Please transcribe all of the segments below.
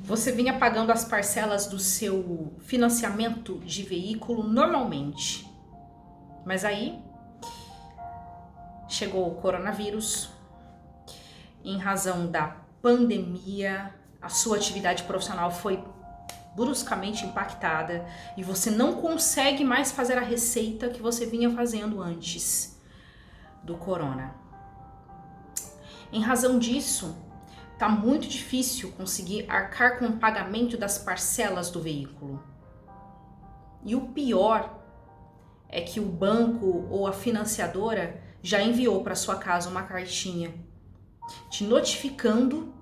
Você vinha pagando as parcelas do seu financiamento de veículo normalmente, mas aí chegou o coronavírus. Em razão da pandemia, a sua atividade profissional foi bruscamente impactada e você não consegue mais fazer a receita que você vinha fazendo antes do corona. Em razão disso, tá muito difícil conseguir arcar com o pagamento das parcelas do veículo. E o pior é que o banco ou a financiadora já enviou para sua casa uma cartinha te notificando,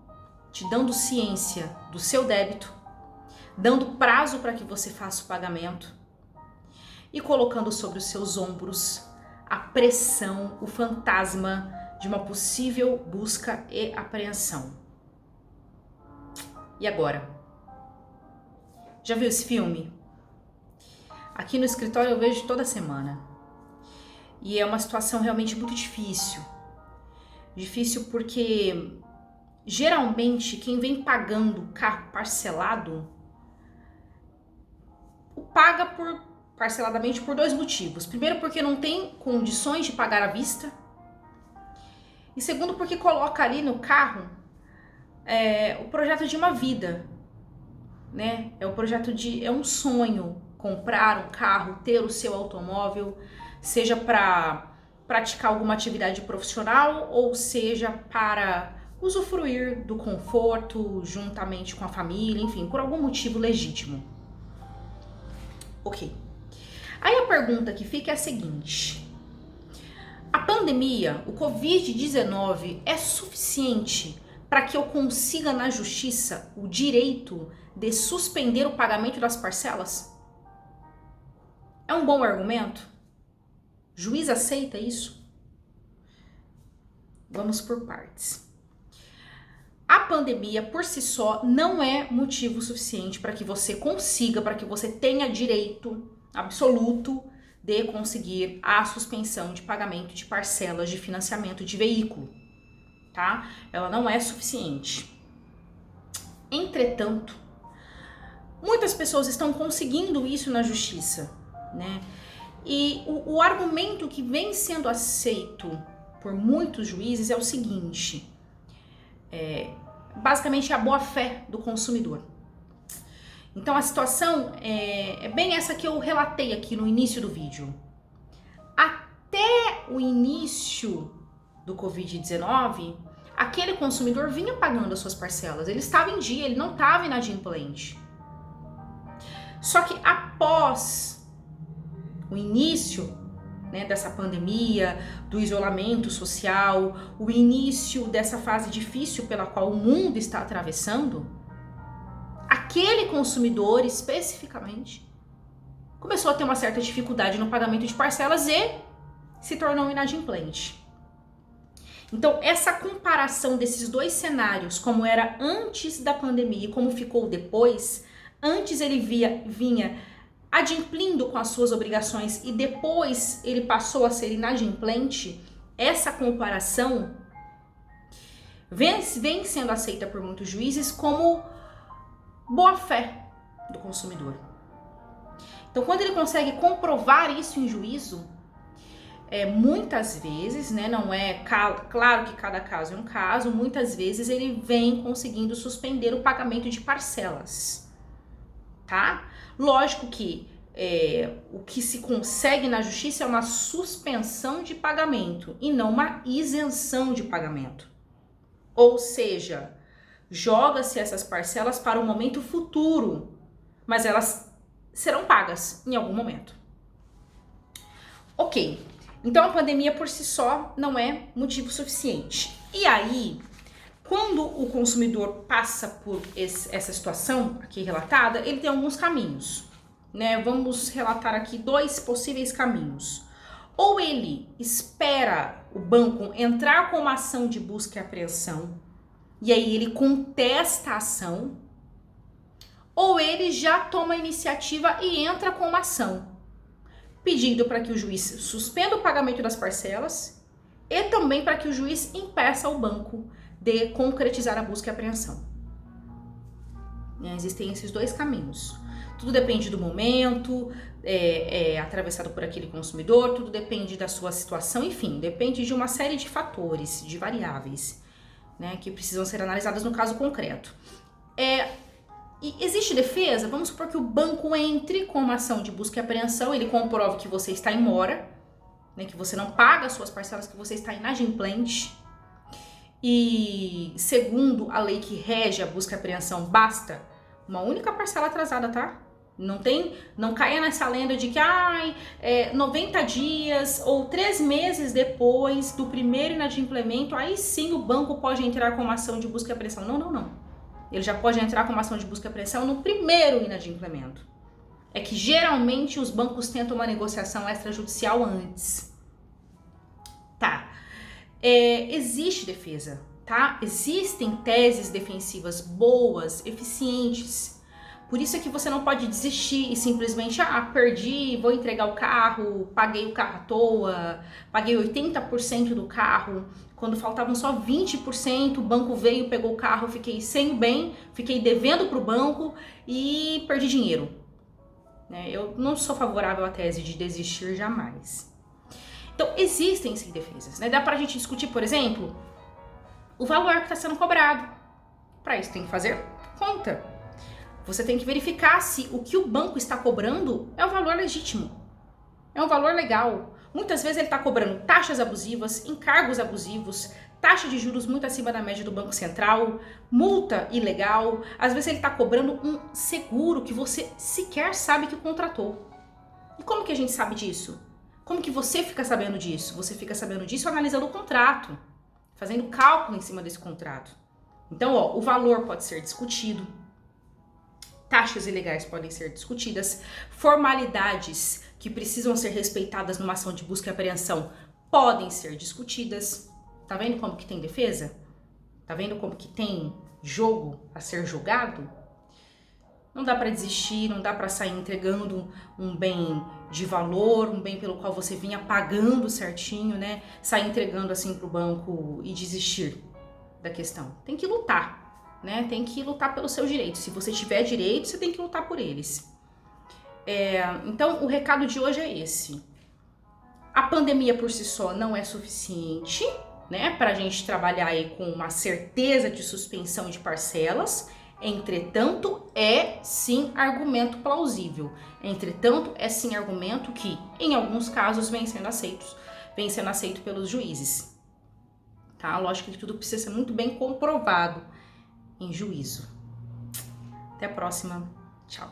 te dando ciência do seu débito, dando prazo para que você faça o pagamento e colocando sobre os seus ombros a pressão, o fantasma de uma possível busca e apreensão. E agora? Já viu esse filme? Aqui no escritório eu vejo toda semana. E é uma situação realmente muito difícil. Difícil porque geralmente quem vem pagando carro parcelado paga parceladamente por dois motivos. Primeiro, porque não tem condições de pagar à vista. E segundo, porque coloca ali no carro o projeto de uma vida, né? É um sonho comprar um carro, ter o seu automóvel, seja para praticar alguma atividade profissional ou seja para usufruir do conforto juntamente com a família, enfim, por algum motivo legítimo. Ok. Aí a pergunta que fica é a seguinte: a pandemia, o Covid-19, é suficiente para que eu consiga na justiça o direito de suspender o pagamento das parcelas? É um bom argumento? O juiz aceita isso? Vamos por partes. A pandemia por si só não é motivo suficiente para que você consiga, para que você tenha direito absoluto de conseguir a suspensão de pagamento de parcelas de financiamento de veículo, tá? Ela não é suficiente. Entretanto, muitas pessoas estão conseguindo isso na justiça, né? E o argumento que vem sendo aceito por muitos juízes é o seguinte: basicamente é a boa-fé do consumidor. Então a situação é bem essa que eu relatei aqui no início do vídeo. Até o início do Covid-19, aquele consumidor vinha pagando as suas parcelas, ele estava em dia, ele não estava inadimplente. Só que após o início, né, dessa pandemia, do isolamento social, o início dessa fase difícil pela qual o mundo está atravessando, aquele consumidor especificamente começou a ter uma certa dificuldade no pagamento de parcelas e se tornou inadimplente. Então, essa comparação desses dois cenários, como era antes da pandemia e como ficou depois, antes ele vinha adimplindo com as suas obrigações e depois ele passou a ser inadimplente, essa comparação vem sendo aceita por muitos juízes como boa-fé do consumidor. Então, quando ele consegue comprovar isso em juízo, muitas vezes, né, não é claro que cada caso é um caso, muitas vezes ele vem conseguindo suspender o pagamento de parcelas, tá? Lógico que o que se consegue na justiça é uma suspensão de pagamento e não uma isenção de pagamento. Ou seja, joga-se essas parcelas para um momento futuro, mas elas serão pagas em algum momento. Ok, então a pandemia por si só não é motivo suficiente. E aí, quando o consumidor passa por essa situação aqui relatada, ele tem alguns caminhos, né? Vamos relatar aqui dois possíveis caminhos. Ou ele espera o banco entrar com uma ação de busca e apreensão, e aí ele contesta a ação, ou ele já toma a iniciativa e entra com uma ação, pedindo para que o juiz suspenda o pagamento das parcelas e também para que o juiz impeça o banco de concretizar a busca e apreensão. né? Existem esses dois caminhos. Tudo depende do momento, atravessado por aquele consumidor, tudo depende da sua situação, enfim, depende de uma série de fatores, de variáveis, né, que precisam ser analisadas no caso concreto. E existe defesa? Vamos supor que o banco entre com uma ação de busca e apreensão, ele comprove que você está em mora, né, que você não paga as suas parcelas, que você está inadimplente. E segundo a lei que rege a busca e apreensão, basta uma única parcela atrasada, tá? Não caia nessa lenda de que 90 dias ou 3 meses depois do primeiro inadimplemento, aí sim o banco pode entrar com uma ação de busca e apreensão. Não. Ele já pode entrar com uma ação de busca e apreensão no primeiro inadimplemento. É que geralmente os bancos tentam uma negociação extrajudicial antes. Tá. Existe defesa, tá? Existem teses defensivas boas, eficientes. Por isso é que você não pode desistir e simplesmente, perdi, vou entregar o carro, paguei o carro à toa, paguei 80% do carro, quando faltavam só 20%, o banco veio, pegou o carro, fiquei sem o bem, fiquei devendo para o banco e perdi dinheiro. Eu não sou favorável à tese de desistir jamais. Então, existem sim defesas, né? Dá pra gente discutir, por exemplo, o valor que está sendo cobrado. Para isso tem que fazer conta. Você tem que verificar se o que o banco está cobrando é um valor legítimo, é um valor legal. Muitas vezes ele está cobrando taxas abusivas, encargos abusivos, taxa de juros muito acima da média do Banco Central, multa ilegal. Às vezes ele está cobrando um seguro que você sequer sabe que contratou. E como que a gente sabe disso? Como que você fica sabendo disso? Você fica sabendo disso analisando o contrato, fazendo cálculo em cima desse contrato. Então, o valor pode ser discutido, taxas ilegais podem ser discutidas, formalidades que precisam ser respeitadas numa ação de busca e apreensão podem ser discutidas. Tá vendo como que tem defesa? Tá vendo como que tem jogo a ser jogado? Não dá para desistir, não dá para sair entregando um bem de valor, um bem pelo qual você vinha pagando certinho, né? Sair entregando assim pro banco e desistir da questão. Tem que lutar, né? Tem que lutar pelos seus direitos. Se você tiver direito, você tem que lutar por eles. Então, o recado de hoje é esse. A pandemia por si só não é suficiente, né? Pra gente trabalhar aí com uma certeza de suspensão de parcelas. Entretanto, é sim argumento plausível. Entretanto, é sim argumento que, em alguns casos, vem sendo aceito pelos juízes. Tá? Lógico que tudo precisa ser muito bem comprovado em juízo. Até a próxima. Tchau.